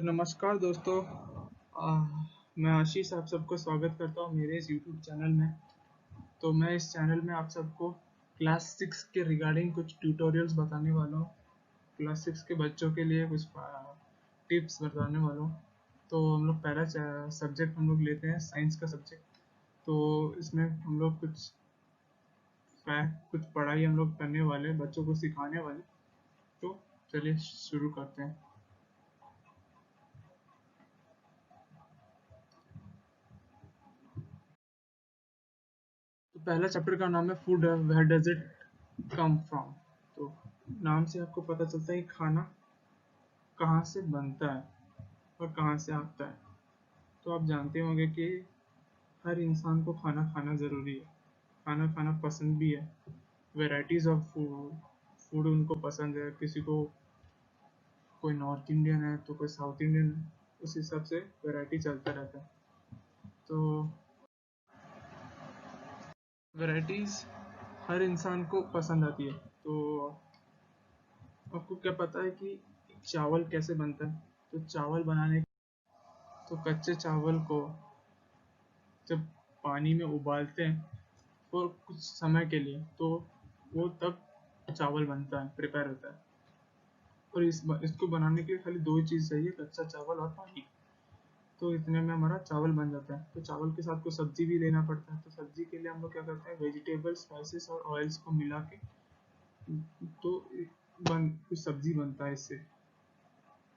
तो नमस्कार दोस्तों। मैं आशीष आप सबको स्वागत करता हूँ मेरे इस यूट्यूब चैनल में। तो मैं इस चैनल में आप सबको क्लास 6 के रिगार्डिंग कुछ ट्यूटोरियल्स बताने वाला हूँ। क्लास 6 के बच्चों के लिए कुछ टिप्स बताने वाला हूँ। तो हम लोग पहला सब्जेक्ट हम लोग लेते हैं साइंस का सब्जेक्ट। तो इसमें हम लोग कुछ पढ़ाई हम लोग करने वाले, बच्चों को सिखाने वाले। तो चलिए शुरू करते हैं। तो पहला चैप्टर का नाम है food, where does it come from. तो नाम से आपको पता चलता है कि खाना कहाँ से बनता है और कहाँ से आता है। तो आप जानते होंगे कि हर इंसान को खाना खाना ज़रूरी है, खाना खाना पसंद भी है। वेराइटीज़ ऑफ फूड उनको पसंद है। किसी को कोई नॉर्थ इंडियन है तो कोई साउथ इंडियन है, उस हिसाब से वैरायटी चलता रहता है। तो वैराइटीज़ हर इंसान को पसंद आती है। तो आपको क्या पता है कि चावल कैसे बनता है? तो चावल बनाने, तो कच्चे चावल को जब पानी में उबालते हैं और कुछ समय के लिए, तो वो तब चावल बनता है, प्रिपेयर होता है। और इसको बनाने के लिए खाली दो ही चीज़ चाहिए, कच्चा चावल और पानी। तो इतने में हमारा चावल बन जाता है। तो चावल के साथ कुछ सब्जी भी लेना पड़ता है। तो सब्जी के लिए हम लोग क्या करते हैं, वेजिटेबल, स्पाइसेस और ऑयल्स को मिला के तो कुछ सब्जी बनता है इससे।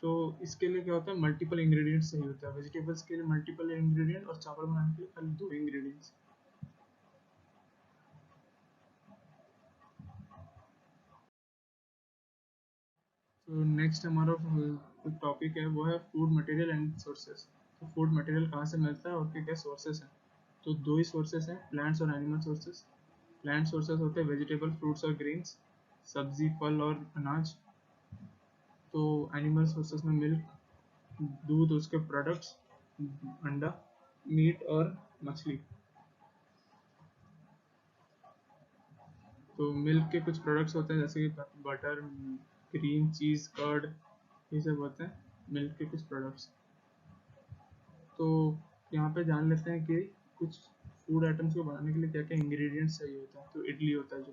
तो इसके लिए क्या होता है, मल्टीपल इंग्रेडिएंट्स चाहिए होता है। वेजिटेबल्स के लिए मल्टीपल इंग्रेडिएंट और चावल बनाने के लिए खाली दो इंग्रेडिएंट्स। तो नेक्स्ट हमारा टॉपिक है वो है फूड मटेरियल एंड सोर्सेस। तो फूड मटेरियल कहाँ से मिलता है और क्या क्या सोर्सेस हैं? तो दो ही सोर्सेस हैं, प्लांट्स और एनिमल सोर्सेस। प्लांट सोर्सेस होते हैं वेजिटेबल, फ्रूट्स और ग्रेन्स, सब्जी, फल और अनाज। तो एनिमल सोर्सेस में मिल्क, दूध, उसके प्रोडक्ट्स, अंडा, मीट और मछली। तो मिल्क के कुछ प्रोडक्ट्स होते हैं जैसे कि बटर, क्रीम, चीज़, कर्ड, ये सब होते हैं मिल्क के कुछ प्रोडक्ट्स। तो यहाँ पे जान लेते हैं कि कुछ फूड आइटम्स को बनाने के लिए क्या क्या इंग्रेडिएंट्स चाहिए होता है। तो इडली होता है, जो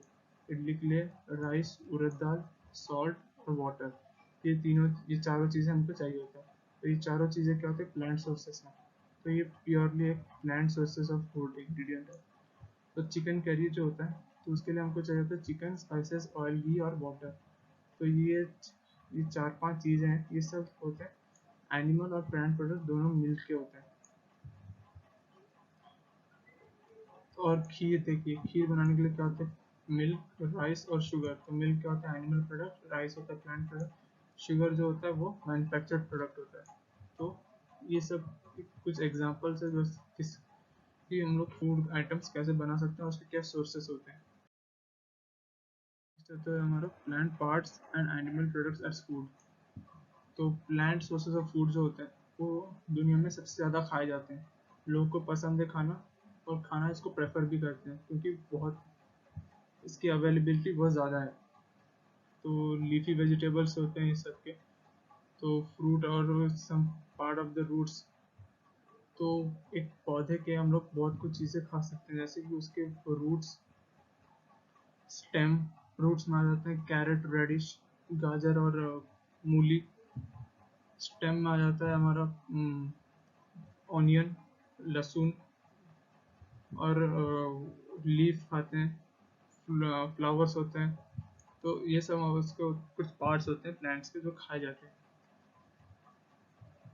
इडली के लिए राइस, उड़द दाल, सॉल्ट और वाटर, ये चारों चीज़ें हमको चाहिए होता है। तो ये चारों चीज़ें क्या होते हैं, प्लांट सोर्सेस हैं। तो ये प्योरली एक plant sources of food ingredient है। तो चिकन करी जो होता है, तो उसके लिए हमको चाहिए होता है चिकन, स्पाइसेस, ऑयल, घी और वाटर। तो ये चार पांच चीज़ें हैं, ये सब होते हैं एनिमल और प्लांट प्रोडक्ट दोनों मिल के होते हैं। और खीर, देखिए खीर बनाने के लिए क्या होता है, मिल्क, राइस और शुगर। तो मिल्क क्या होता है, एनिमल प्रोडक्ट, राइस होता है प्लांट प्रोडक्ट, शुगर जो होता है वो मैन्युफैक्चर्ड प्रोडक्ट होता है। तो ये सब कुछ एग्जांपल्स है जो कि हम लोग फूड आइटम्स कैसे बना सकते हैं, उसके क्या सोर्सेस होते हैं। तो हमारा plant parts and animal products as food. तो प्लांट सोर्सेज ऑफ फूड जो होते हैं वो दुनिया में सबसे ज़्यादा खाए जाते हैं। लोगों को पसंद है खाना, और खाना इसको प्रेफर भी करते हैं क्योंकि बहुत इसकी अवेलेबिलिटी बहुत ज़्यादा है। तो लीफी वेजिटेबल्स होते हैं इस सब के। तो फ्रूट और some part of the roots. तो एक पौधे के हम लोग बहुत कुछ चीज़ें खा सकते हैं, जैसे कि उसके रूट्स, स्टेम, रूट्स में आ जाते हैं कैरेट, रेडिश, गाजर और मूली। स्टेम में आ जाता है हमारा ऑनियन, लहसुन, और लीफ खाते हैं, फ्लावर्स होते हैं। तो ये सब उसके कुछ पार्ट्स होते हैं प्लांट्स के जो खाए जाते हैं।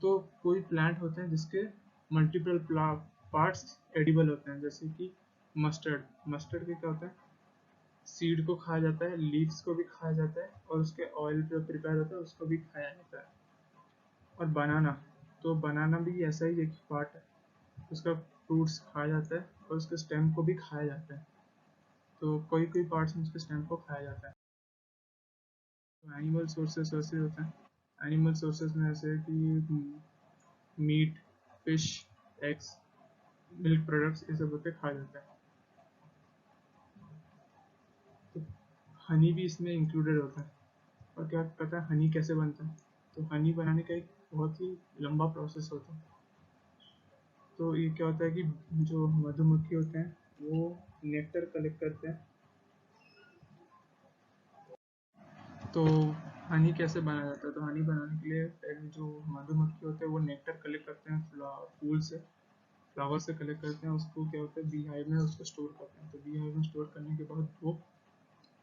तो कोई प्लांट होते हैं जिसके मल्टीपल पार्ट्स एडिबल होते हैं, जैसे कि मस्टर्ड। मस्टर्ड के क्या होता है, सीड को खाया जाता है, लीव्स को भी खाया जाता है, और उसके ऑयल जो प्रिपेयर होता है उसको भी खाया जाता है। और बनाना, तो बनाना भी ऐसा ही एक पार्ट है, उसका फ्रूट्स खाया जाता है और उसके स्टेम को भी खाया जाता है। तो कोई कोई पार्ट्स में उसके स्टेम को खाया जाता है। तो एनिमल सोर्सेस वैसे होते हैं। एनिमल सोर्सेस में ऐसे कि meat, fish, eggs, milk products, ये सब होते खाया जाता है। तो हनी भी इसमें इंक्लूडेड होता है। और क्या पता है हनी कैसे बनता है? तो हनी बनाने का एक बहुत ही लंबा प्रोसेस होता है। तो ये क्या होता है कि जो मधुमक्खी होते हैं वो नेक्टर कलेक्ट करते हैं। तो हनी कैसे बनाया जाता है? तो हनी बनाने के लिए पहले जो मधुमक्खी होते हैं वो नेक्टर कलेक्ट करते हैं फूल से, फ्लावर से कलेक्ट करते हैं। उसको क्या होता है, बी हाइव में उसको स्टोर करते हैं। तो बी हाइव में स्टोर करने के बाद वो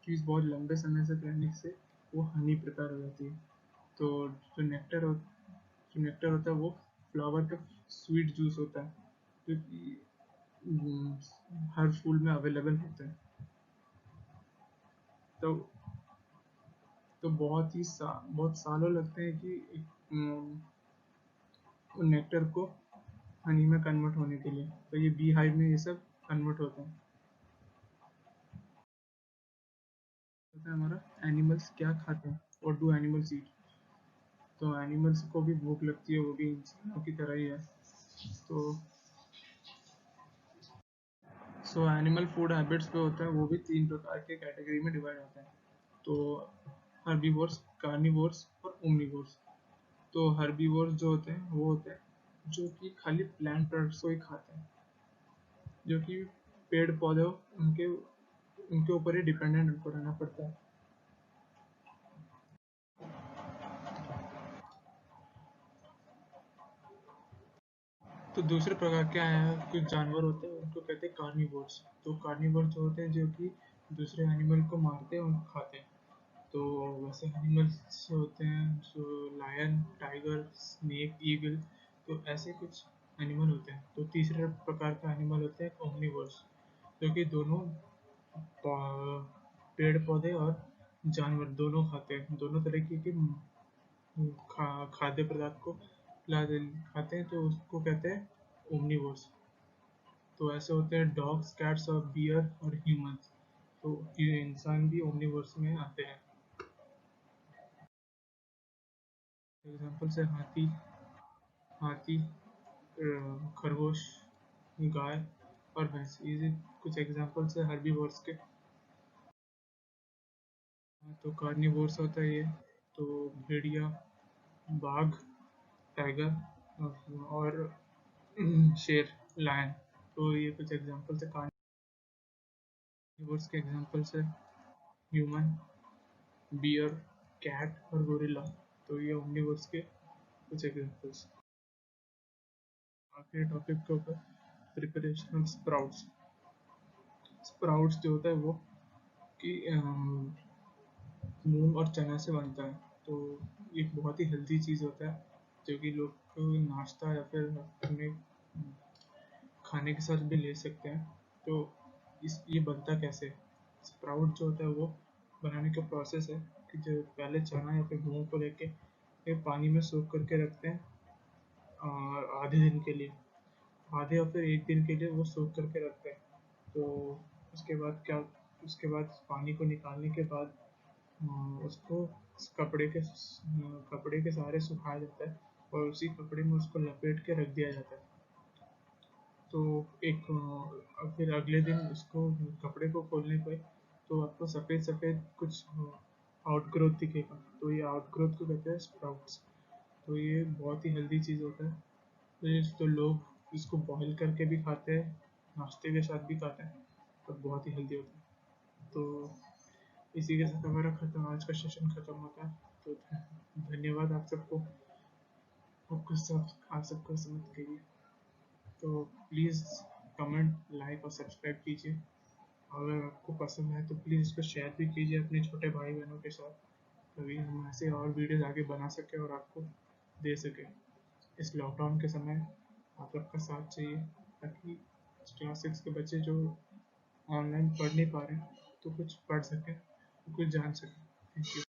चीज़ बहुत लंबे समय से रहने से वो हनी प्रिपेयर हो जाती है। तो जो नेक्टर होता है वो फ्लावर का स्वीट जूस होता है, जो कि हर फूल में अवेलेबल होता है। तो बहुत सालों लगते हैं कि नेक्टर को हनी में कन्वर्ट होने के लिए। तो ये बी हाइव में ये सब कन्वर्ट होते हैं। होता है हमारा एनिमल्स क्या खाते हैं, और डू एनिमल्स ईट। तो एनिमल्स को भी भूख लगती है, वो भी इंसानों की तरह ही है। तो एनिमल फूड हैबिट्स पे होते हैं, वो भी 3 प्रकार के कैटेगरी में डिवाइड होते हैं। तो हर्बीवोर्स, कार्निवोर्स और ओमनिवोर्स। तो हर्बीवोर्स जो होते हैं वो होते हैं जो कि खाली प्लांट प्रोडक्ट्स को ही खाते हैं, जो कि पेड़ पौधे उनके उनके ऊपर ही डिपेंडेंट उनको रहना पड़ता है। तो दूसरे प्रकार क्या है, कुछ जानवर होते हैं उनको कहते हैं कार्निवोर्स। तो कार्निवोर्स जो होते हैं जो कि दूसरे एनिमल को मारते हैं, उनको खाते हैं। तो वैसे एनिमल्स होते हैं जो लायन, टाइगर, स्नेक, ईगल। तो ऐसे कुछ एनिमल होते हैं। तो तीसरे प्रकार का एनिमल होते हैं ओमनिवोर्स, जो कि दोनों पेड़ पौधे और जानवर दोनों खाते हैं, दोनों तरीके के खाद्य पदार्थ को खाते हैं। तो उसको कहते हैं ओमनिवोर्स। तो ऐसे होते हैं डॉग्स, कैट्स और बियर और ह्यूमंस। तो ये इंसान भी ओमनिवोर्स में आते हैं। एग्जाम्पल से हाथी हाथी खरगोश, गाय और भैंस, ये कुछ एग्जाम्पल्स है हर्बीवोर्स के। तो कार्निवोर्स होता है ये। तो भेड़िया, बाघ, टाइगर और शेर, लायन। तो ये कुछ एग्जाम्पल्स है कार्निवोर्स के। एग्जाम्पल्स है ह्यूमन, बियर, कैट और गोरिल्ला। तो ये ओमनिवोर्स के कुछ एग्जाम्पल्स। आखिरी टॉपिक के ऊपर, प्रिपरेशन ऑफ स्प्राउट्स। स्प्राउट्स जो होता है वो कि मूंग और चना से बनता है। तो ये एक बहुत ही हेल्दी चीज़ होता है, जो कि लोग नाश्ता या फिर अपने खाने के साथ भी ले सकते हैं। तो ये बनता कैसे है? स्प्राउट जो होता है वो बनाने का प्रोसेस है कि जो पहले चना या फिर मूंग को लेके पानी में सोख करके रखते हैं और आधे दिन के लिए, आधे या फिर एक दिन के लिए वो सोख करके रखते हैं। तो उसके बाद क्या, उसके बाद पानी को निकालने के बाद उसको कपड़े के सहारे सुखाया जाता है, और उसी कपड़े में उसको लपेट के रख दिया जाता है। तो फिर अगले दिन उसको, कपड़े को खोलने पे तो आपको सफ़ेद सफ़ेद कुछ आउटग्रोथ दिखेगा। तो ये आउटग्रोथ को कहते हैं स्प्राउट्स। तो ये बहुत ही हेल्दी चीज़ होता है। तो लोग इसको बॉईल करके भी खाते हैं, नाश्ते के साथ भी खाते हैं, तो बहुत ही हेल्दी होता है। तो इसी के साथ हमारा खत्म, आज का सेशन खत्म होता है। तो धन्यवाद आप सबको, आप सबका समझ के लिए। तो प्लीज़ कमेंट, लाइक और सब्सक्राइब कीजिए। अगर आपको पसंद है तो प्लीज़ इसको शेयर भी कीजिए अपने छोटे भाई बहनों के साथ, तभी हम ऐसे और वीडियोज़ आगे बना सकें और आपको दे सकें। इस लॉकडाउन के समय आप सबका साथ चाहिए, ताकि क्लास 6 के बच्चे जो ऑनलाइन पढ़ नहीं पा रहे हैं तो कुछ पढ़ सकें, तो कुछ जान सकें। Thank you.